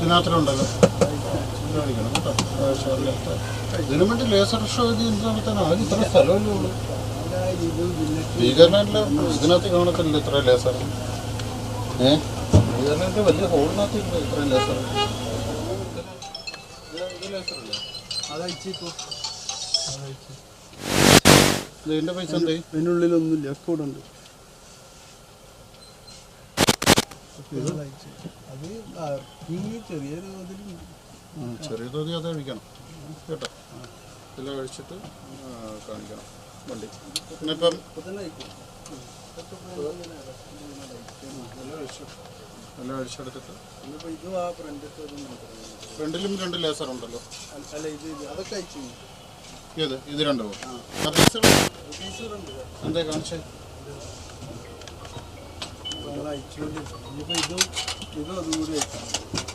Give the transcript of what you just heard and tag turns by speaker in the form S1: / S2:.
S1: ഇതിനകത്തിലുണ്ടല്ലോ കാണിക്കണം കേട്ടോ. ഇതിനു വേണ്ടി ലേസർ ഷോ നടത്താൻ ആദ്യം ഇത്ര സ്ഥലമല്ലേ ഉള്ളൂ. സ്വീകരണ ഇതിനകത്ത് കാണത്തില്ല ഇത്ര ലേസർ. സ്വീകരണ വലിയ ഹോളിനകത്ത് ഇത്ര ലേസർ. ഇതിന്റെ പൈസ എന്തേ?
S2: അതിനുള്ളിലൊന്നുമില്ല, അക്കൗണ്ട് ഉണ്ട്.
S1: ചെറിയ തോതിൽ അത് കഴിക്കണം കേട്ടോ. ഇതെല്ലാം കഴിച്ചിട്ട് കാണിക്കണം വണ്ടി. പിന്നെ ഇപ്പം എല്ലാം കഴിച്ചെടുത്തിട്ട് ഫ്രണ്ടിലും 2 ലേസർ ഉണ്ടല്ലോ. ഇത് രണ്ടോ? എന്താ കാണിച്ചേ?
S2: ഇതും അതും കൂടി